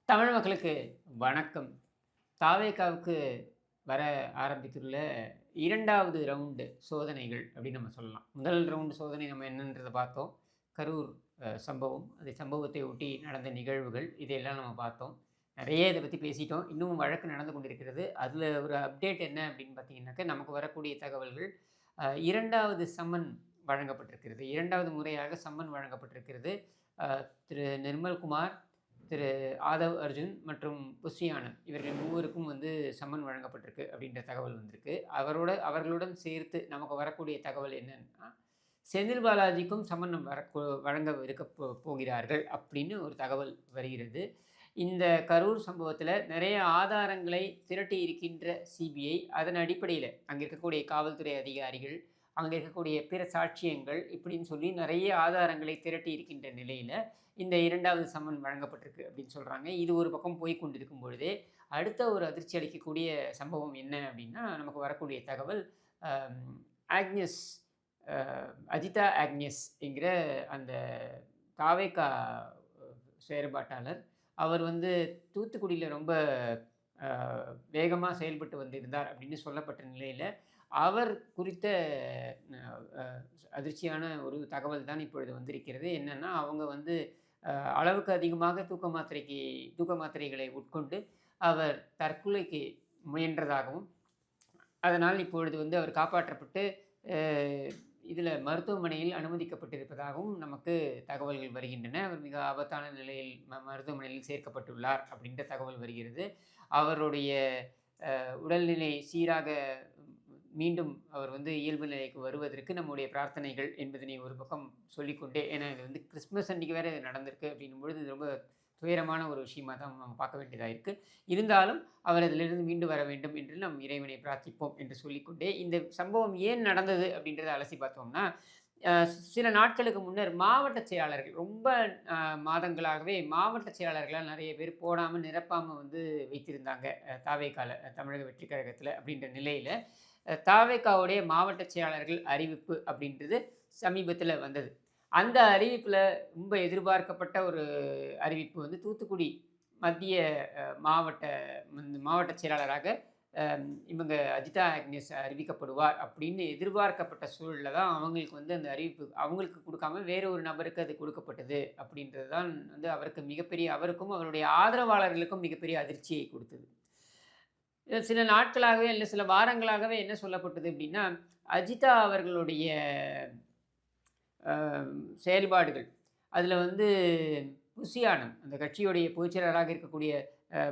தமிழ் மக்களுக்கு வணக்கம். தாவேகாவுக்கு வர ஆரம்பித்துள்ள 2வது ரவுண்டு சோதனைகள் அப்படின்னு நம்ம சொல்லலாம். முதல் ரவுண்டு சோதனை நம்ம என்னன்றத பார்த்தோம். கரூர் சம்பவம். அந்த சம்பவத்தை ஒட்டி நடந்த நிகழ்வுகள் இதையெல்லாம் நம்ம பார்த்தோம். நெறைய இத பத்தி பேசிட்டோம். இன்னும் வழக்கு நடந்து கொண்டிருக்கிறது. அதில ஒரு அப்டேட் என்ன அப்படின்னு பார்த்தீங்கன்னாக்க, நமக்கு வரக்கூடிய தகவல்கள் 2வது சம்மன் வழங்கப்பட்டிருக்கிறது. 2வது முறையாக சம்மன் வழங்கப்பட்டிருக்கிறது. அ திரு நிர்மல்குமார், திரு ஆதவ் அர்ஜுன் மற்றும் புஷி ஆனந்த் இவர்கள் மூவருக்கும் சம்மன் வழங்கப்பட்டிருக்கு அப்படின்ற தகவல் வந்திருக்கு. அவர்களுடன் சேர்த்து நமக்கு வரக்கூடிய தகவல் என்னன்னா, செந்தில் பாலாஜிக்கும் சம்மன் வழங்க போகிறார்கள் அப்படின்னு ஒரு தகவல் வருகிறது. இந்த கரூர் சம்பவத்தில நிறைய ஆதாரங்களை திரட்டி இருக்கின்ற சிபிஐ, அதன் அடிப்படையில அங்க இருக்கக்கூடிய காவல்துறை அதிகாரிகள், அங்க இருக்கக்கூடிய பிற சாட்சியங்கள் இப்படின்னு சொல்லி நிறைய ஆதாரங்களை திரட்டி இருக்கின்ற நிலையில, இந்த 2வது சம்மன் வழங்கப்பட்டிருக்கு அப்படின்னு சொல்றாங்க. இது ஒரு பக்கம் போய்க் கொண்டிருக்கும் பொழுதே, அடுத்த ஒரு அதிர்ச்சி அளிக்கக்கூடிய சம்பவம் என்ன அப்படின்னா, நமக்கு வரக்கூடிய தகவல் அம் ஆக்னஸ் அ அஜிதா ஆக்னஸ் என்கிற அந்த தாவேகா செயற்பாட்டாளர். அவர் தூத்துக்குடியில ரொம்ப அ வேகமா செயல்பட்டு வந்திருந்தார் அப்படின்னு சொல்லப்பட்ட நிலையில, அவர் குறித்த அ அ அதிர்ச்சியான ஒரு தகவல் தான் இப்பொழுது வந்திருக்கிறது. என்னன்னா, அவங்க அ அளவுக்கு அதிகமாக தூக்க மாத்திரைகளை உட்கொண்டு அவர் தற்கொலைக்கு முயன்றதாகவும், அதனால் இப்பொழுது அவர் காப்பாற்றப்பட்டு அ இதில மருத்துவமனையில் அனுமதிக்கப்பட்டிருப்பதாகவும் நமக்கு தகவல்கள் வருகின்றன. அவர் மிக ஆபத்தான நிலையில் மருத்துவமனையில் சேர்க்கப்பட்டுள்ளார் அப்படின்ற தகவல் வருகிறது. அவருடைய உடல்நிலை சீராக மீண்டும் அவர் இயல்பு நிலைக்கு வருவதற்கு நம்முடைய பிரார்த்தனைகள் என்பதனை ஒரு பக்கம் சொல்லிக்கொண்டே, ஏன்னா இது கிறிஸ்துமஸ் அன்னைக்கு வேற இது நடந்திருக்கு அப்படின்னும் பொழுது இது ரொம்ப துயரமான ஒரு விஷயமா தான் நம்ம பார்க்க வேண்டியதா இருக்கு. இருந்தாலும் அவர் அதிலிருந்து மீண்டு வர வேண்டும் என்று நம் இறைவனை பிரார்த்திப்போம் என்று சொல்லிக்கொண்டே, இந்த சம்பவம் ஏன் நடந்தது அப்படின்றத அலசி பார்த்தோம்னா, அ சில நாட்களுக்கு முன்னர் மாவட்ட செயலாளர்கள் ரொம்ப மாதங்களாகவே மாவட்ட செயலாளர்களா நெறைய பேர் போடாம, நிரப்பாம வைத்திருந்தாங்க. தாவேகால தமிழக வெற்றி கழகத்தில அப்படின்ற நிலையில, தாவேகாவுடைய மாவட்ட செயலாளர்கள் அறிவிப்பு அப்படின்றது சமீபத்தில வந்தது. அந்த அறிவிப்புல ரொம்ப எதிர்பார்க்கப்பட்ட ஒரு அறிவிப்பு தூத்துக்குடி மத்திய மாவட்ட மாவட்ட செயலாளராக இவங்க அஜிதா ஆக்னஸ் அறிவிக்கப்படுவார் அப்படின்னு எதிர்பார்க்கப்பட்ட சூழல்ல தான் அவங்களுக்கு அந்த அறிவிப்பு அவங்களுக்கு குடுக்காம வேற ஒரு நபருக்கு அது கொடுக்கப்பட்டது அப்படின்றது தான் அவருக்கு மிகப்பெரிய அவருக்கும் அவருடைய ஆதரவாளர்களுக்கும் மிகப்பெரிய அதிர்ச்சியை குடுத்தது. சில நாட்களாகவே இல்ல சில வாரங்களாகவே என்ன சொல்லப்பட்டது அப்படின்னா, அஜிதா அவர்களுடைய அ செயல்பாடுகள். அதில புஷி ஆனந்த் அந்த கட்சியுடைய பொதுச் செயலாளராக இருக்கக்கூடிய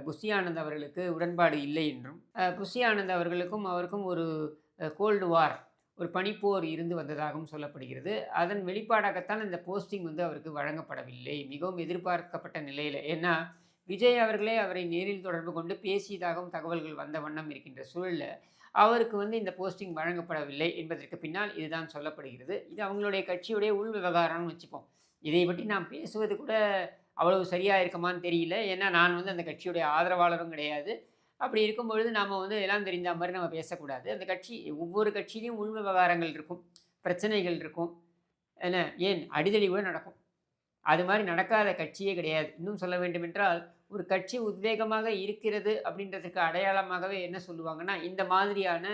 புஷி ஆனந்த் அவர்களுக்கு உடன்பாடு இல்லை என்றும், புஷி ஆனந்த் அவர்களுக்கும் அவருக்கும் ஒரு கோல்டு வார் ஒரு பனிப்போர் இருந்து வந்ததாகவும் சொல்லப்படுகிறது. அதன் வெளிப்பாடாகத்தான் இந்த போஸ்டிங் அவருக்கு வழங்கப்படவில்லை. மிகவும் எதிர்பார்க்கப்பட்ட நிலையில. ஏன்னா, விஜய் அவர்களே அவரை நேரில் தொடர்பு கொண்டு பேசியதாகவும் தகவல்கள் வந்த வண்ணம் இருக்கின்ற சூழல்ல, அவருக்கு இந்த போஸ்டிங் வழங்கப்படவில்லை என்பதற்கு பின்னால் இதுதான் சொல்லப்படுகிறது. இது அவங்களுடைய கட்சியுடைய உள் விவகாரம்னு வச்சுப்போம். இதை பற்றி நாம் பேசுவது கூட அவ்வளவு சரியா இருக்குமான்னு தெரியல. ஏன்னா, நான் அந்த கட்சியுடைய ஆதரவாளரும் கிடையாது. அப்படி இருக்கும் பொழுது நாம எல்லாம் தெரிஞ்சா மாரி நம்ம பேசக்கூடாது. அந்த கட்சி ஒவ்வொரு கட்சியிலயும் உள் விவகாரங்கள் இருக்கும். பிரச்சனைகள் இருக்கும். என்ன ஏன் அடிதடி கூட நடக்கும். அது மாரி நடக்காத கட்சியே கிடையாது. இன்னும் சொல்ல வேண்டுமென்றால், ஒரு கட்சி உத்வேகமாக இருக்கிறது அப்படின்றதுக்கு அடையாளமாகவே என்ன சொல்லுவாங்கன்னா, இந்த மாதிரியான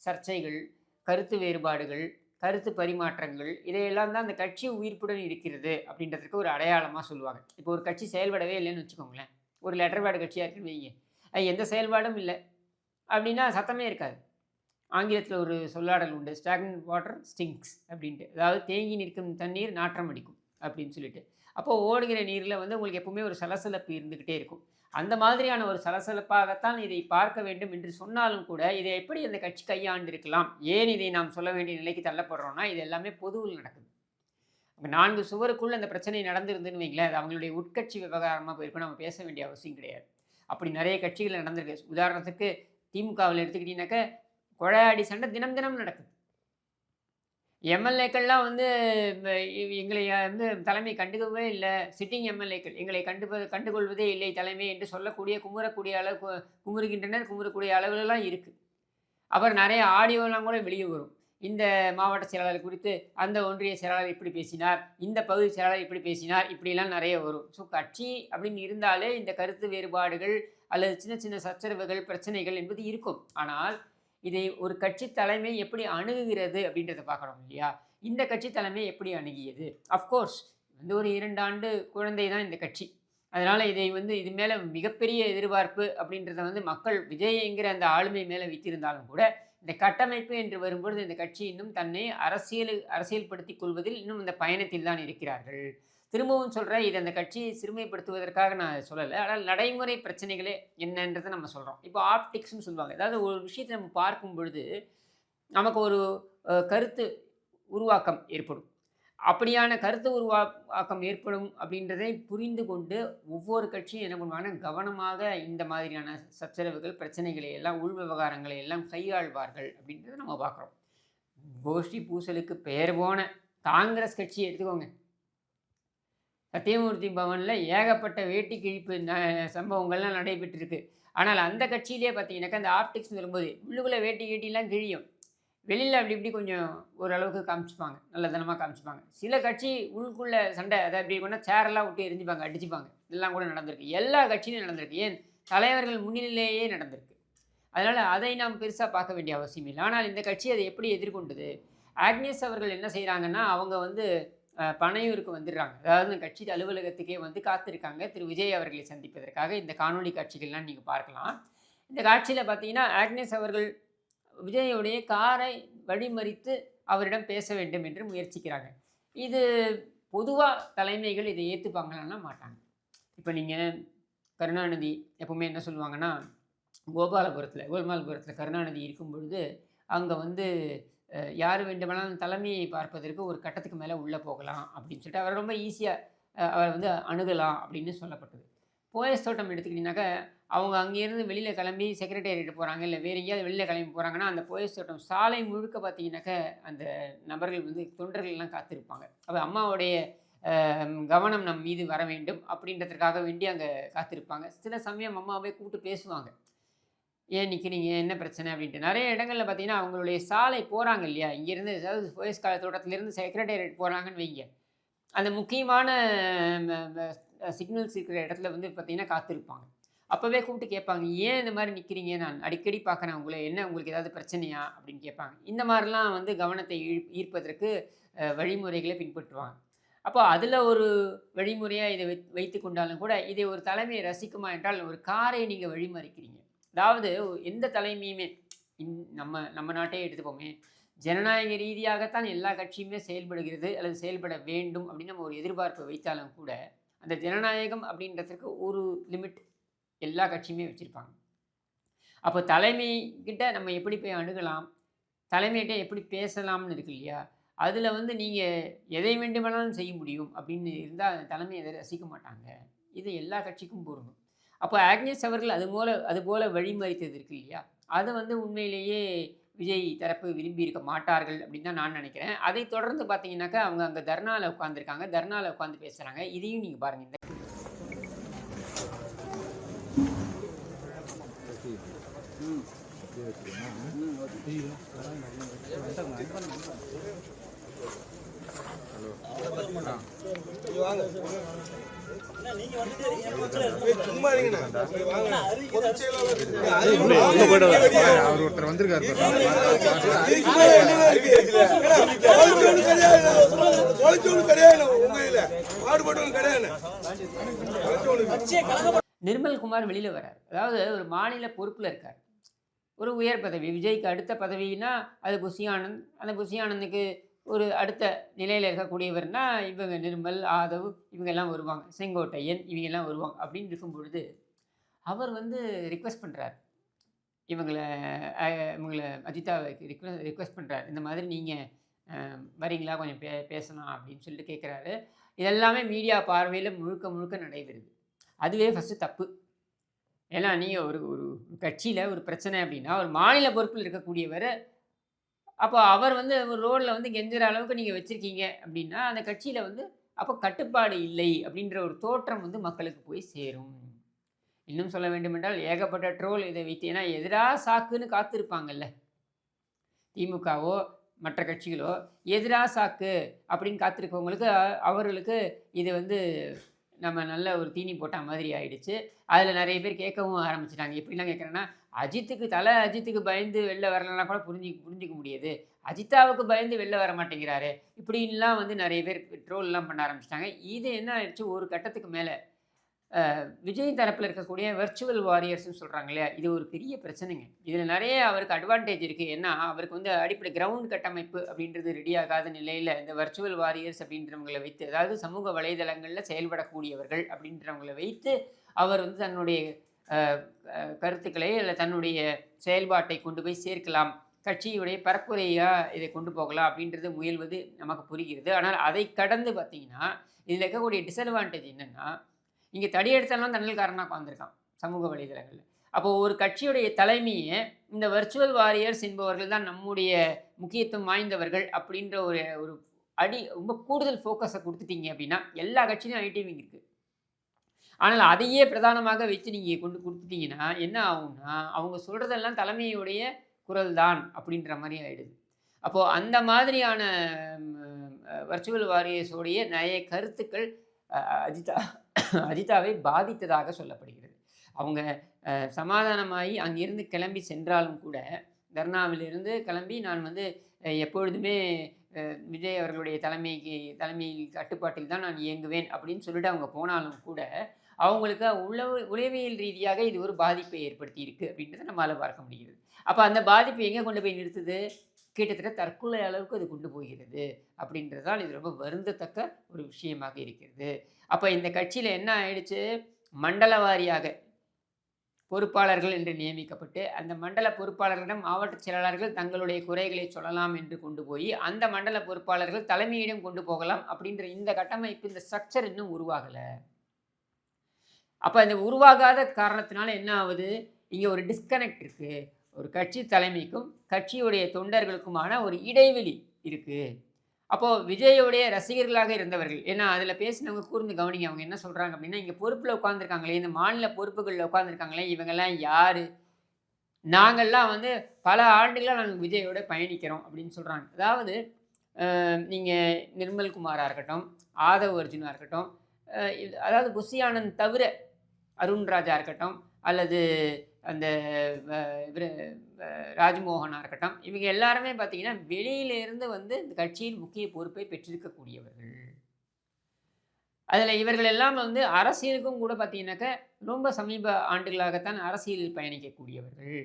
சர்ச்சைகள், கருத்து வேறுபாடுகள், கருத்து பரிமாற்றங்கள் இதையெல்லாம் தான் அந்த கட்சி உயிர்ப்புடன் இருக்கிறது அப்படின்றதுக்கு ஒரு அடையாளமா சொல்லுவாங்க. இப்போ ஒரு கட்சி செயல்படவே இல்லைன்னு வச்சுக்கோங்களேன். ஒரு லெட்டர் பேட் கட்சியா இருக்குன்னு வைங்க. எந்த செயல்பாடும் இல்ல. அப்படின்னா சத்தமே இருக்காது. ஆங்கிலத்தில ஒரு சொல்லாடல் உண்டு. ஸ்டாக்னன்ட் வாட்டர் ஸ்டிங்க்ஸ் அப்படின்ட்டு. அதாவது தேங்கி நிற்கும் தண்ணீர் நாற்றம் அடிக்கும் அப்படின்னு சொல்லிட்டு. அப்போ ஓடுகிற நீர்ல உங்களுக்கு எப்பவுமே ஒரு சலசலப்பு இருந்துகிட்டே இருக்கும். அந்த மாதிரியான ஒரு சலசலப்பாகத்தான் இதை பார்க்க வேண்டும் என்று சொன்னாலும் கூட, இதை எப்படி அந்த கட்சி கையாண்டிருக்கலாம்? ஏன் இதை நாம் சொல்ல வேண்டிய நிலைக்கு தள்ளப்படுறோம்னா, இது எல்லாமே பொதுவில் நடக்குது. 4 சுவருக்குள்ள அந்த பிரச்சனை நடந்திருந்துன்னு வைங்களேன், அது அவங்களுடைய உட்கட்சி விவகாரமா போயிருக்கும். நம்ம பேச வேண்டிய அவசியம் கிடையாது. அப்படி நெறைய கட்சிகள்ல நடந்திருக்கு. உதாரணத்துக்கு திமுகவுல எடுத்துக்கிட்டீங்கன்னாக்க, கொழையாடி சண்டை தினம் தினம் நடக்குது. எம்எல்ஏக்கள்லாம் வ எங்களை தலைமை கண்டுக்கவே இல்ல. சிட்டிங் எம்எல்ஏக்கள் எங்களை கண்டுகொள்வதே இல்லை தலைமை என்று சொல்லக்கூடிய, குமுறக்கூடிய அளவு குமுறுகின்றனர், குமுறக்கூடிய அளவுலலாம் இருக்கு. அப்புறம் நெறைய ஆடியோலாம் கூட வெளிய வரும். இந்த மாவட்ட செயலாளர் குறித்து அந்த ஒன்றிய செயலாளர் இப்படி பேசினார், இந்த பகுதி செயலாளர் இப்படி பேசினார், இப்படிலாம் நிறைய வரும். ஸோ கட்சி அப்படின்னு இருந்தாலே இந்த கருத்து வேறுபாடுகள் அல்லது சின்ன சின்ன சச்சரவுகள், பிரச்சனைகள் என்பது இருக்கும். ஆனால் இதை ஒரு கட்சி தலைமை எப்படி அணுகுகிறது அப்படின்றத பார்க்கணும் இல்லையா? இந்த கட்சி தலைமை எப்படி அணுகியது? அஃப்கோர்ஸ் வந்து ஒரு 2 ஆண்டு குழந்தை தான் இந்த கட்சி. அதனால் இதை வந்து இது மேலே மிகப்பெரிய எதிர்பார்ப்பு அப்படின்றத வந்து மக்கள் விஜய்ங்கிற அந்த ஆளுமை மேலே வைத்திருந்தாலும் கூட, இந்த கட்டமைப்பு என்று வரும்பொழுது இந்த கட்சி இன்னும் தன்னை அரசியல்படுத்திக் கொள்வதில் இன்னும் இந்த பயணத்தில் தான் இருக்கிறார்கள். திரும்பவும் சொல்கிறேன், இது அந்த கட்சியை சிறுமைப்படுத்துவதற்காக நான் சொல்லலை. ஆனால் நடைமுறை பிரச்சனைகளே என்னன்றதை நம்ம சொல்கிறோம். இப்போ ஆப்டிக்ஸ்னு சொல்லுவாங்க. அதாவது ஒரு விஷயத்தை நம்ம பார்க்கும் பொழுது நமக்கு ஒரு கருத்து உருவாக்கம் ஏற்படும். அப்படியான கருத்து உருவாக்கம் ஏற்படும் அப்படின்றதை புரிந்து கொண்டு ஒவ்வொரு கட்சியும் என்ன பண்ணுவாங்கன்னா, கவனமாக இந்த மாதிரியான சச்சரவுகள், பிரச்சனைகளை எல்லாம், உள் விவகாரங்களை எல்லாம் கையாள்வார்கள் அப்படின்றத நம்ம பார்க்குறோம். கோஷ்டி பூசலுக்கு பெயர் போன காங்கிரஸ் கட்சியை எடுத்துக்கோங்க. சத்தியமூர்த்தி பவனில் ஏகப்பட்ட வேட்டி கிழிப்பு சம்பவங்கள்லாம் நடைபெற்றிருக்கு. ஆனால் அந்த கட்சியிலே பார்த்தீங்கன்னாக்கா, அந்த ஆப்டிக்ஸ் வரும்போது உள்ளுக்குள்ளே வேட்டி கீட்டிலாம் கிழியும். வெளியில் அப்படி இப்படி கொஞ்சம் ஓரளவுக்கு காமிச்சிப்பாங்க, நல்லதனமாக காமிச்சிப்பாங்க. சில கட்சி உள்ளுக்குள்ளே சண்டை, அதை அப்படி கொண்டா சேரெல்லாம் விட்டு எரிஞ்சுப்பாங்க, அடிச்சுப்பாங்க. இதெல்லாம் கூட நடந்திருக்கு. எல்லா கட்சியிலும் நடந்திருக்கு. ஏன் தலைவர்கள் முன்னிலையிலேயே நடந்திருக்கு. அதனால் அதை நாம் பெருசாக பார்க்க வேண்டிய அவசியம் இல்லை. ஆனால் இந்த கட்சி அதை எப்படி எதிர்கொண்டது? ஆக்னேஸ் அவர்கள் என்ன செய்கிறாங்கன்னா, அவங்க வந்து பனையூருக்கு வந்துடுறாங்க. அதாவது கட்சி அலுவலகத்துக்கே வந்து காத்திருக்காங்க திரு விஜய் அவர்களை சந்திப்பதற்காக. இந்த காணொலி காட்சிகள்லாம் நீங்கள் பார்க்கலாம். இந்த காட்சியில் பார்த்தீங்கன்னா, ஆக்னேஸ் அவர்கள் விஜயோடைய காரை வழிமறித்து அவரிடம் பேச வேண்டும் என்று முயற்சிக்கிறாங்க. இது பொதுவாக தலைமைகள் இதை ஏற்றுப்பாங்கன்னா மாட்டாங்க. இப்போ நீங்கள் கருணாநிதி எப்பவுமே என்ன சொல்லுவாங்கன்னா, கோபாலபுரத்தில் கருணாநிதி இருக்கும் பொழுது அங்கே வந்து யார் வேண்டுமானாலும் தலைமையை பார்ப்பதற்கு ஒரு கட்டத்துக்கு மேலே உள்ளே போகலாம் அப்படின்னு சொல்லிட்டு அவர் ரொம்ப ஈஸியாக அவரை வந்து அணுகலாம் அப்படின்னு சொல்லப்பட்டது. போயஸ் தோட்டம் எடுத்துக்கிட்டிங்கனாக்கா, அவங்க அங்கேருந்து வெளியில் கிளம்பி செக்ரட்டேரியட் போகிறாங்க, இல்லை வேறு எங்கேயாவது வெளியில் கிளம்பி போகிறாங்கன்னா, அந்த போயஸ் தோட்டம் சாலை முழுக்க பார்த்தீங்கன்னாக்கா அந்த நபர்கள் வந்து தொண்டர்கள்லாம் காத்திருப்பாங்க. அப்போ அம்மாவுடைய கவனம் நம் மீது வர வேண்டும் அப்படின்றதுக்காக வேண்டி அங்கே காத்திருப்பாங்க. சில சமயம் அம்மாவே கூப்பிட்டு பேசுவாங்க, ஏன் நிற்கிறீங்க, என்ன பிரச்சனை அப்படின்ட்டு. நிறைய இடங்களில் பார்த்தீங்கன்னா அவங்களுடைய சாலை போகிறாங்க இல்லையா, இங்கேருந்து அதாவது போயஸ் தோட்டத்திலேருந்து செக்ரட்டேரியட் போகிறாங்கன்னு வைங்க, அந்த முக்கியமான சிக்னல்ஸ் இருக்கிற இடத்துல வந்து பார்த்திங்கன்னா காத்திருப்பாங்க. அப்போவே கூப்பிட்டு கேட்பாங்க, ஏன் இந்த மாதிரி நிற்கிறீங்க, நான் அடிக்கடி பார்க்குறேன் உங்களை, என்ன உங்களுக்கு ஏதாவது பிரச்சனையா அப்படின்னு கேட்பாங்க. இந்த மாதிரிலாம் வந்து கவனத்தை ஈர்ப்பதற்கு வழிமுறைகளை பின்பற்றுவாங்க. அப்போ அதில் ஒரு வழிமுறையாக இதை வைத்து கொண்டாலும் கூட, இதை ஒரு தலைமையை ரசிக்குமா என்றால், ஒரு காரை நீங்கள் வழிமறிக்கிறீங்க. அதாவது எந்த தலைமையுமே நம்ம நாட்டே எடுத்துப்போமே, ஜனநாயக ரீதியாகத்தான் எல்லா கட்சியுமே செயல்படுகிறது அல்லது செயல்பட வேண்டும் அப்படின்னு நம்ம ஒரு எதிர்பார்ப்பை வைத்தாலும் கூட, அந்த ஜனநாயகம் அப்படின்றதுக்கு ஒரு லிமிட் எல்லா கட்சியுமே வச்சுருப்பாங்க. அப்போ தலைமை கிட்ட நம்ம எப்படி போய் அணுகலாம், தலைமையிட்ட எப்படி பேசலாம்னு இருக்கு இல்லையா, அதில் வந்து நீங்கள் எதை வேண்டுமானாலும் செய்ய முடியும் அப்படின்னு இருந்தால் அந்த தலைமையை எதை ரசிக்க மாட்டாங்க. இது எல்லா கட்சிக்கும் பொருந்தும். அப்போ ஆக்னேஸ் அவர்கள் அதுபோல் வழிமறித்தது இருக்கு இல்லையா, அதை வந்து உண்மையிலேயே விஜய் தரப்பு விரும்பி இருக்க மாட்டார்கள் அப்படின்னு தான் நான் நினைக்கிறேன். அதை தொடர்ந்து பார்த்தீங்கன்னாக்கா அவங்க அங்கே தர்னாவில் உட்காந்துருக்காங்க, தர்னாவில் உட்காந்து பேசுகிறாங்க. இதையும் நீங்கள் பாருங்கள். ஒருத்தர் வந்திருக்காரு. நிர்மல்குமார் வெளியில் வர்றார். அதாவது ஒரு மாநில பொறுப்பில் இருக்கார், ஒரு உயர் பதவி. விஜய்க்கு அடுத்த பதவினா அது புஷி ஆனந்த். அந்த புஷி ஆனந்துக்கு ஒரு அடுத்த நிலையில் இருக்கக்கூடியவர்னா இவங்க நிர்மல், ஆதவ் இவங்கெல்லாம் வருவாங்க, செங்கோட்டையன் இவங்கெல்லாம் வருவாங்க. அப்படின்னு இருக்கும் பொழுது அவர் வந்து ரிக்வெஸ்ட் பண்ணுறார், இவங்களை அஜிதாவை ரிக்வெஸ்ட் பண்ணுறார், இந்த மாதிரி நீங்கள் வரீங்களா, கொஞ்சம் பேசலாம் அப்படின்னு சொல்லிட்டு கேட்குறாரு. இதெல்லாமே மீடியா பார்வையில் முழுக்க நடைபெறுது. அதுவே ஃபஸ்ட்டு தப்பு. ஏன்னா நீங்கள் ஒரு கட்சியில் ஒரு பிரச்சனை அப்படின்னா ஒரு மாநில பொறுப்பில் இருக்கக்கூடியவர், அப்போ அவர் வந்து ஒரு ரோடில் வந்து கெஞ்சுற அளவுக்கு நீங்கள் வச்சுருக்கீங்க அப்படின்னா அந்த கட்சியில் வந்து அப்போ கட்டுப்பாடு இல்லை அப்படின்ற ஒரு தோற்றம் வந்து மக்களுக்கு போய் சேரும். இன்னும் சொல்ல வேண்டுமென்றால் ஏகப்பட்ட ட்ரோல் இதை வைத்து, ஏன்னா எதிராக சாக்குன்னு காத்திருப்பாங்கல்ல, திமுகவோ மற்ற கட்சிகளோ எதிராக சாக்கு அப்படின்னு காத்திருக்கவங்களுக்கு அவர்களுக்கு இது வந்து நம்ம நல்ல ஒரு தீனி போட்ட மாதிரி ஆயிடுச்சு. அதில் நிறைய பேர் கேட்கவும் ஆரம்பிச்சுட்டாங்க. எப்படிலாம் கேட்குறேன்னா, அஜித்துக்கு பயந்து வெளில வரலன்னா கூட புரிஞ்சுக்க முடியுது. அஜித்தாவுக்கு பயந்து வெளில வர மாட்டேங்கிறாரே! இப்படின்லாம் வந்து நிறைய பேர் ட்ரோல்லாம் பண்ண ஆரம்பிச்சுட்டாங்க. இது என்ன ஆயிடுச்சு, ஒரு கட்டத்துக்கு மேல விஜய் தரப்பில இருக்கக்கூடிய வெர்ச்சுவல் வாரியர்ஸ்ன்னு சொல்றாங்க இல்லையா? இது ஒரு பெரிய பிரச்சனைங்க. இதில நெறைய அவருக்கு அட்வான்டேஜ் இருக்கு. ஏன்னா, அவருக்கு வந்து அடிப்படை கிரவுண்ட் கட்டமைப்பு அப்படின்றது ரெடி ஆகாத நிலையில இந்த வெர்ச்சுவல் வாரியர்ஸ் அப்படின்றவங்கள வைத்து, அதாவது சமூக வலைதளங்கள்ல செயல்படக்கூடியவர்கள் அப்படின்றவங்கள வைத்து, அவர் வந்து தன்னுடைய அ அ கருத்துக்களை அல்ல தன்னுடைய செயல்பாட்டை கொண்டு போய் சேர்க்கலாம். கட்சியுடைய பரப்புரையா இதை கொண்டு போகலாம் அப்படின்றது முயல்வது நமக்கு புரிகிறது. ஆனால் அதை கடந்து பார்த்தீங்கன்னா, இதில இருக்கக்கூடிய டிஸ்அட்வான்டேஜ் என்னன்னா, இங்க தடி எடுத்தவன்லாம் தண்ணல்காரனா உட்காந்துருக்கான், சமூக வலைதளங்கள்ல. அப்போ ஒரு கட்சியுடைய தலைமையே, இந்த வெர்ச்சுவல் வாரியர்ஸ் என்பவர்கள் தான் நம்முடைய முக்கியத்துவம் வாய்ந்தவர்கள் அப்படின்ற ஒரு ஒரு ரொம்ப கூடுதல் ஃபோக்கஸ குடுத்துட்டீங்க அப்படின்னா, எல்லா கட்சியிலும் ஐடி விங் இருக்கு. ஆனால் அதையே பிரதானமாக வைத்து நீங்க கொண்டு குடுத்துட்டீங்கன்னா, என்ன ஆகும்னா, அவங்க சொல்றதெல்லாம் தலைமையுடைய குரல் தான் அப்படின்ற மாரி ஆயிடுது. அப்போ அந்த மாதிரியான வெர்ச்சுவல் வாரியர்ஸோடைய நெறைய கருத்துக்கள் அ அஜிதா அஜிதாவை பாதித்ததாக சொல்லப்படுகிறது. அவங்க சமாதானமாகி அங்கிருந்து கிளம்பி சென்றாலும் கூட, தர்ணாவிலிருந்து கிளம்பி நான் வந்து எப்பொழுதுமே விஜய் அவர்களுடைய தலைமை கட்டுப்பாட்டில் தான் நான் இயங்குவேன் அப்படின்னு சொல்லிட்டு அவங்க போனாலும் கூட, அவங்களுக்கு உளவியல் ரீதியாக இது ஒரு பாதிப்பை ஏற்படுத்தியிருக்கு அப்படின்றத நம்மால பார்க்க முடிகிறது. அப்ப அந்த பாதிப்பு எங்க கொண்டு போய் நிறுத்துது? கிட்டத்தட்ட தற்கொலை அளவுக்கு அது கொண்டு போகிறது அப்படின்றதால் இது ரொம்ப வருந்தத்தக்க ஒரு விஷயமாக இருக்கிறது. அப்ப இந்த கட்சியில என்ன ஆயிடுச்சு, மண்டல வாரியாக பொறுப்பாளர்கள் என்று நியமிக்கப்பட்டு, அந்த மண்டல பொறுப்பாளர்களிடம் மாவட்ட செயலாளர்கள் தங்களுடைய குறைகளை சொல்லலாம் என்று கொண்டு போய், அந்த மண்டல பொறுப்பாளர்கள் தலைமையிடம் கொண்டு போகலாம் அப்படின்ற இந்த கட்டமைப்பு, இந்த ஸ்ட்ரக்சர் இன்னும் உருவாகல. அப்ப இந்த உருவாகாத காரணத்தினால என்ன ஆவுது, இங்க ஒரு டிஸ்கனெக்ட் இருக்கு. ஒரு கட்சி தலைமைக்கும், கட்சியுடைய தொண்டர்களுக்குமான ஒரு இடைவெளி இருக்கு. அப்போ விஜயோடைய ரசிகர்களாக இருந்தவர்கள், ஏன்னா அதில பேசினவங்க கூர்ந்து கவனிங்க. அவங்க என்ன சொல்றாங்க அப்படின்னா, இங்க பொறுப்புல உட்கார்ந்துருக்காங்களே, இந்த மாநில பொறுப்புகள்ல உட்கார்ந்துருக்காங்களே, இவங்கலாம் யாரு? நாங்கள்லாம் வந்து பல ஆண்டுகளா நாங்க விஜயோட பயணிக்கிறோம் அப்படின்னு சொல்றாங்க. அதாவது நீங்க நிர்மல் குமாரா இருக்கட்டும், ஆதவ் அர்ஜுனா இருக்கட்டும், அதாவது புஷி ஆனந்த் தவிர அருண் ராஜா இருக்கட்டும், அல்லது அந்த வ இவரு ராஜ்மோகனா இருக்கட்டும், இவங்க எல்லாருமே பார்த்தீங்கன்னா, வெளியிலேருந்து வந்து இந்த கட்சியின் முக்கிய பொறுப்பை பெற்றிருக்கக்கூடியவர்கள். அதில இவர்கள் எல்லாம் வந்து அரசியலுக்கும் கூட பார்த்தீங்கன்னாக்க, ரொம்ப சமீப ஆண்டுகளாகத்தான் அரசியலில் பயணிக்கக்கூடியவர்கள்.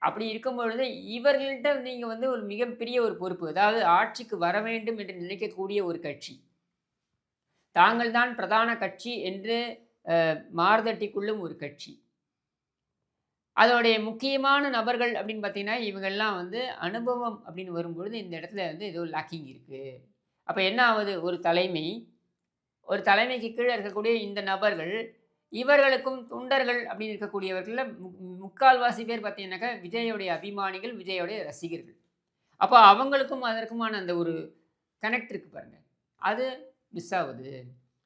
அப்படி இருக்கும் பொழுது, இவர்கள்ட்ட நீங்க வந்து ஒரு மிகப்பெரிய ஒரு பொறுப்பு, அதாவது ஆட்சிக்கு வர வேண்டும் என்று நினைக்கக்கூடிய ஒரு கட்சி. தாங்கள் தான் பிரதான கட்சி என்று மார்தட்டிக் கொள்ளும் ஒரு கட்சி. அதோடைய முக்கியமான நபர்கள் அப்படின்னு பார்த்தீங்கன்னா, இவங்கெல்லாம் வந்து அனுபவம் அப்படின்னு வரும்பொழுது, இந்த இடத்துல வந்து ஏதோ லேக்கிங் இருக்கு. அப்ப என்ன ஆவுது? ஒரு தலைமைக்கு கீழ இருக்கக்கூடிய இந்த நபர்கள், இவர்களுக்கும் தொண்டர்கள் அப்படின்னு இருக்கக்கூடியவர்கள்ல முக்கால்வாசி பேர் பார்த்தீங்கன்னாக்கா, விஜயோடைய அபிமானிகள், விஜயோடைய ரசிகர்கள். அப்ப அவங்களுக்கும் அதற்குமான அந்த ஒரு கனெக்ட் இருக்கு பாருங்க. அது மிஸ் ஆவுது.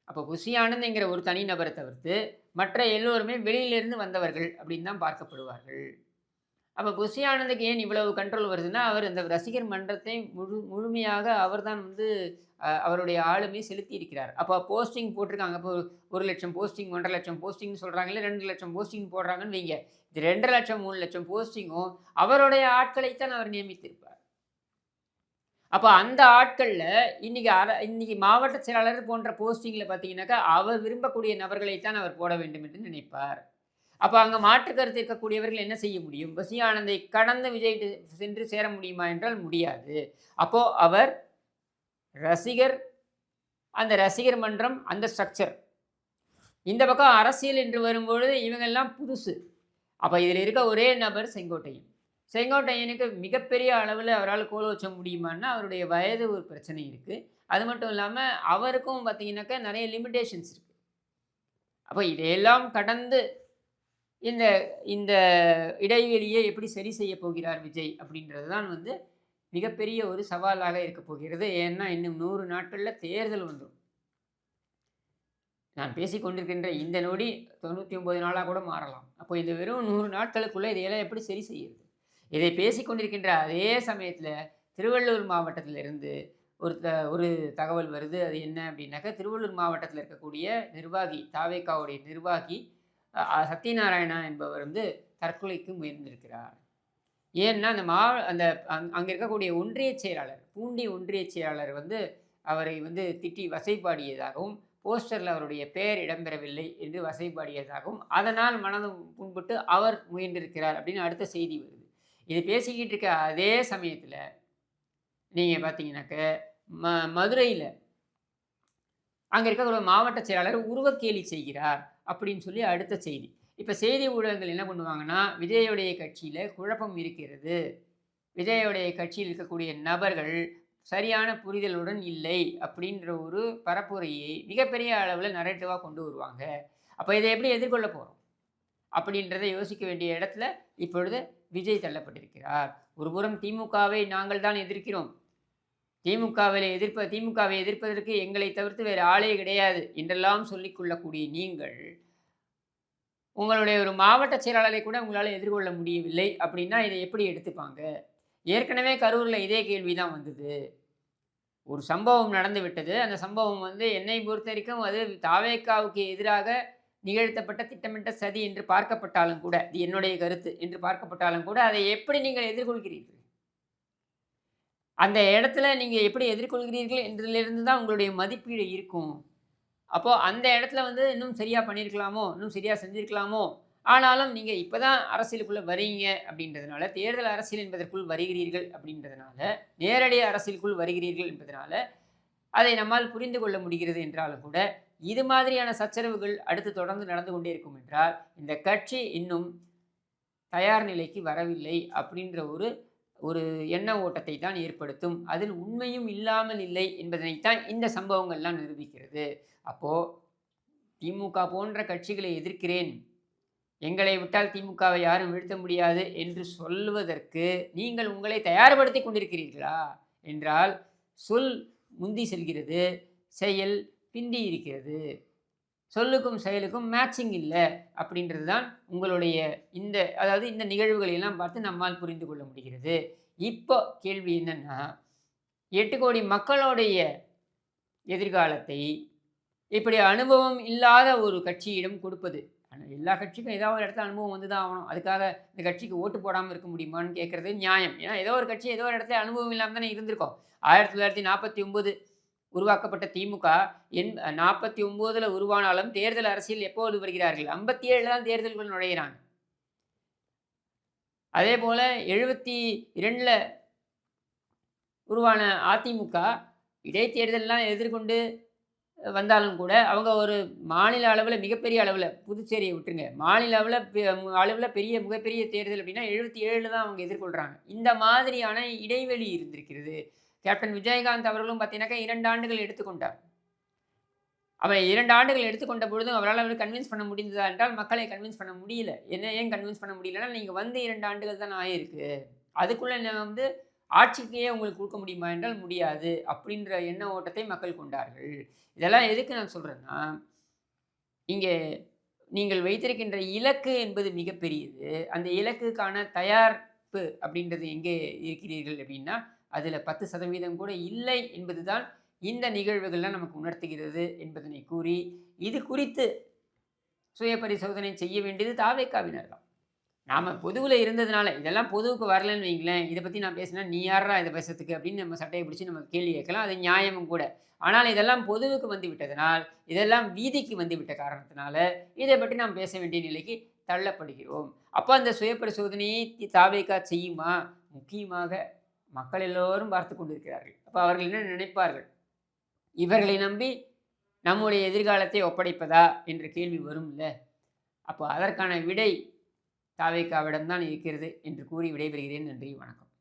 அப்போ புஷி ஆனந்த்ங்கிற ஒரு தனி நபரை தவிர்த்து, மற்ற எல்லோருமே வெளியிலிருந்து வந்தவர்கள் அப்படின்னு தான் பார்க்கப்படுவார்கள். அப்ப புஷி ஆனந்துக்கு ஏன் இவ்வளவு கண்ட்ரோல் வருதுன்னா, அவர் அந்த ரசிகர் மன்றத்தை முழுமையாக அவர்தான் வந்து அவருடைய ஆளுமை செலுத்தி இருக்கிறார். அப்போ போஸ்டிங் போட்டிருக்காங்க. இப்போ 1,00,000 போஸ்டிங், 1,50,000 போஸ்டிங்ன்னு சொல்றாங்கல்ல, 2,00,000 போஸ்டிங் போடுறாங்கன்னு வைங்க. இது 2,00,000, 3,00,000 போஸ்டிங்கும் அவருடைய ஆட்களைத்தான் அவர் நியமித்திருப்பார். அப்ப அந்த ஆட்கள்ல இன்னைக்கு மாவட்ட செயலாளர் போன்ற போஸ்டிங்ல பார்த்தீங்கன்னாக்கா, அவர் விரும்பக்கூடிய நபர்களைத்தான் அவர் போட வேண்டும் என்று நினைப்பார். அப்ப அங்க மாற்று கருத்து இருக்கக்கூடியவர்கள் என்ன செய்ய முடியும்? புஷி ஆனந்தை கடந்து விஜய் சென்று சேர முடியுமா என்றால் முடியாது. அப்போ அவர் ரசிகர், அந்த ரசிகர் மன்றம், அந்த ஸ்ட்ரக்சர். இந்த பக்கம் அரசியல் என்று வரும்பொழுது இவங்கெல்லாம் புதுசு. அப்ப இதில இருக்க ஒரே நபர் செங்கோட்டையன். செங்கோட்டையனுக்கு மிகப்பெரிய அளவுல அவரால கோல் வச்ச முடியுமான்னா, அவருடைய வயது ஒரு பிரச்சனை இருக்கு. அது மட்டும் இல்லாம அவருக்கும் பார்த்தீங்கன்னாக்கா நெறைய லிமிட்டேஷன்ஸ் இருக்கு. அப்ப இதையெல்லாம் கடந்து இந்த இந்த இடைவெளியை எப்படி சரி செய்ய போகிறார் விஜய்? அப்படின்றது தான் வந்து மிகப்பெரிய ஒரு சவாலாக இருக்கப் போகிறது. ஏன்னா, இன்னும் 100 நாட்கள்ல தேர்தல் வந்துரும். நான் பேசிக் கொண்டிருக்கின்ற இந்த நொடி 99 நாளா கூட மாறலாம். அப்போ இந்த வெறும் 100 நாட்களுக்குள்ள இதையெல்லாம் எப்படி சரி செய்யறது? இதை பேசிக் கொண்டிருக்கின்ற அதே சமயத்தில திருவள்ளூர் மாவட்டத்திலிருந்து ஒரு தகவல் வருது. அது என்ன அப்படின்னாக்கா, திருவள்ளூர் மாவட்டத்தில் இருக்கக்கூடிய நிர்வாகி, தாவேகாவுடைய நிர்வாகி சத்யநாராயணா என்பவர் தற்கொலைக்கு முயன்றிருக்கிறார். ஏன்னா அங்கே இருக்கக்கூடிய ஒன்றிய செயலாளர், பூண்டி ஒன்றிய செயலாளர் அவரை திட்டி வசைபாடியதாகவும், போஸ்டரில் அவருடைய பெயர் இடம்பெறவில்லை என்று வசைபாடியதாகவும், அதனால் மனதும் புண்பட்டு அவர் முயன்றிருக்கிறார் அப்படின்னு அடுத்த செய்தி வருது. இது பேசிக்கிட்டு இருக்க அதே சமயத்தில் நீங்கள் பார்த்தீங்கன்னாக்க மதுரையில் அங்கே இருக்கக்கூடிய மாவட்ட செயலாளர் உருவக்கேலி செய்கிறார் அப்படின்னு சொல்லி அடுத்த செய்தி. இப்போ செய்தி ஊடகங்கள் என்ன பண்ணுவாங்கன்னா, விஜயோடைய கட்சியில் குழப்பம் இருக்கிறது, விஜயோடைய கட்சியில் இருக்கக்கூடிய நபர்கள் சரியான புரிதலுடன் இல்லை அப்படின்ற ஒரு பரப்புரையை மிகப்பெரிய அளவில் நரேட்டிவாக கொண்டு வருவாங்க. அப்போ இதை எப்படி எதிர்கொள்ள போகிறோம் அப்படின்றத யோசிக்க வேண்டிய இடத்துல இப்பொழுது விஜய் தள்ளப்பட்டிருக்கிறார். ஒருபுறம் திமுகவை நாங்கள் தான் எதிர்க்கிறோம், திமுகவை எதிர்ப்பதற்கு எங்களை தவிர்த்து வேறு ஆளே கிடையாது என்றெல்லாம் சொல்லிக்கொள்ளக்கூடிய நீங்கள், உங்களுடைய ஒரு மாவட்ட செயலாளரை கூட உங்களால் எதிர்கொள்ள முடியவில்லை அப்படின்னா இதை எப்படி எடுத்துப்பாங்க? ஏற்கனவே கரூரில் இதே கேள்வி தான் வந்தது. ஒரு சம்பவம் நடந்து விட்டது. அந்த சம்பவம் என்னை பொறுத்த வரைக்கும் அது தாவேகாவுக்கு எதிராக நிகழ்த்தப்பட்ட திட்டமிட்ட சதி என்று பார்க்கப்பட்டாலும் கூட, இது என்னுடைய கருத்து என்று பார்க்கப்பட்டாலும் கூட, அதை எப்படி நீங்கள் எதிர்கொள்கிறீர்கள்? அந்த இடத்துல நீங்கள் எப்படி எதிர்கொள்கிறீர்கள் என்றதிலிருந்து தான் உங்களுடைய மதிப்பீடு இருக்கும். அப்போது அந்த இடத்துல இன்னும் சரியாக பண்ணியிருக்கலாமோ, இன்னும் சரியாக செஞ்சுருக்கலாமோ. ஆனாலும் நீங்கள் இப்போ தான் அரசியலுக்குள்ளே வரீங்க அப்படின்றதுனால, தேர்தல் அரசியல் என்பதற்குள் வருகிறீர்கள் அப்படின்றதுனால, நேரடி அரசியலுக்குள் வருகிறீர்கள் என்பதனால, அதை நம்மால் புரிந்து கொள்ள முடிகிறது என்றாலும் கூட, இது மாதிரியான சச்சரவுகள் அடுத்து தொடர்ந்து நடந்து கொண்டே இருக்கும் என்றால், இந்த கட்சி இன்னும் தயார் நிலைக்கு வரவில்லை அப்படின்ற ஒரு எண்ண ஓட்டத்தை தான் ஏற்படுத்தும். அதில் உண்மையும் இல்லாமல் இல்லை என்பதனைத்தான் இந்த சம்பவங்கள்லாம் நிரூபிக்கிறது. அப்போது திமுக போன்ற கட்சிகளை எதிர்க்கிறேன், எங்களை விட்டால் திமுகவை யாரும் வீழ்த்த முடியாது என்று சொல்வதற்கு நீங்கள் உங்களை தயார்படுத்தி கொண்டிருக்கிறீர்களா என்றால், சொல் முந்தி செல்கிறது, செயல் பிந்தி இருக்கிறது. சொல்லுக்கும் செயலுக்கும் மேட்சிங் இல்லை அப்படின்றது தான் உங்களுடைய இந்த நிகழ்வுகளையெல்லாம் பார்த்து நம்மால் புரிந்து கொள்ள முடிகிறது. இப்போ கேள்வி என்னன்னா, 8 கோடி மக்களுடைய எதிர்காலத்தை இப்படி அனுபவம் இல்லாத ஒரு கட்சியிடம் கொடுப்பது, எல்லா கட்சிக்கும் ஏதாவது ஒரு இடத்துல அனுபவம் வந்து தான் ஆகணும், அதுக்காக இந்த கட்சிக்கு ஓட்டு போடாமல் இருக்க முடியுமான்னு கேட்குறது நியாயம். ஏன்னா ஏதோ ஒரு கட்சி ஏதோ ஒரு இடத்துல அனுபவம் இல்லாமல் தானே இருந்திருக்கோம். 1949 உருவாக்கப்பட்ட திமுக 49ல் உருவானாலும் தேர்தல் அரசியல் எப்போது வருகிறார்கள்? 57 தான் தேர்தல்கள் நுழைகிறாங்க. அதே போல் 72ல் உருவான அதிமுக இடைத்தேர்தலெலாம் எதிர்கொண்டு வந்தாலும் கூட அவங்க ஒரு மாநில அளவில் மிகப்பெரிய அளவில், புதுச்சேரியை விட்டுருங்க, மாநில அளவில் மிகப்பெரிய தேர்தல் அப்படின்னா 77 தான் அவங்க எதிர்கொள்கிறாங்க. இந்த மாதிரியான இடைவெளி இருந்திருக்கிறது. கேப்டன் விஜயகாந்த் அவர்களும் பார்த்தீங்கன்னாக்கா 2 ஆண்டுகள் எடுத்துக்கொண்டார். அவர் 2 ஆண்டுகள் எடுத்துக்கொண்ட பொழுதும் அவரால் கன்வின்ஸ் பண்ண முடிந்ததா என்றால் மக்களை கன்வின்ஸ் பண்ண முடியல. ஏன் கன்வின்ஸ் பண்ண முடியலன்னா, நீங்கள் 2 ஆண்டுகள் தான் ஆகிருக்கு, அதுக்குள்ளே ஆட்சிக்கையே உங்களுக்கு கொடுக்க முடியுமா என்றால் முடியாது அப்படின்ற எண்ண ஓட்டத்தை மக்கள் கொண்டார்கள். இதெல்லாம் எதுக்கு நான் சொல்கிறேன்னா, இங்கே நீங்கள் வைத்திருக்கின்ற இலக்கு என்பது மிகப்பெரியது. அந்த இலக்குக்கான தயாரிப்பு அப்படின்றது எங்கே இருக்கிறீர்கள் அப்படின்னா, அதில் 10% கூட இல்லை என்பது தான் இந்த நிகழ்வுகள்லாம் நமக்கு உணர்த்துகிறது என்பதனை கூறி, இது குறித்து சுய பரிசோதனை செய்ய வேண்டியது தாவேகாவினர் தான். நாம் பொதுவில் இருந்ததுனால, இதெல்லாம் பொதுவுக்கு வரலன்னு வைங்களேன், இதை பற்றி நான் பேசினா நீ யாரா இதை பேசுறதுக்கு அப்படின்னு நம்ம சட்டையை பிடிச்சி நம்ம கேள்வி கேட்கலாம், அது நியாயமும் கூட. ஆனால் இதெல்லாம் பொதுவுக்கு வந்து விட்டதனால், இதெல்லாம் வீதிக்கு வந்து விட்ட காரணத்தினால இதை பற்றி நாம் பேச வேண்டிய நிலைக்கு தள்ளப்படுகிறோம். அப்போ அந்த சுய பரிசோதனையை தாவேகா செய்யுமா? முக்கியமாக மக்கள் எல்லோரும் பார்த்து கொண்டிருக்கிறார்கள். அப்போ அவர்கள் என்ன நினைப்பார்கள்? இவர்களை நம்பி நம்முடைய எதிர்காலத்தை ஒப்படைப்பதா என்ற கேள்வி வரும்ல. அப்போ அதற்கான விடை தாவேகாவிடம்தான் இருக்கிறது என்று கூறி விடைபெறுகிறேன். நன்றி, வணக்கம்.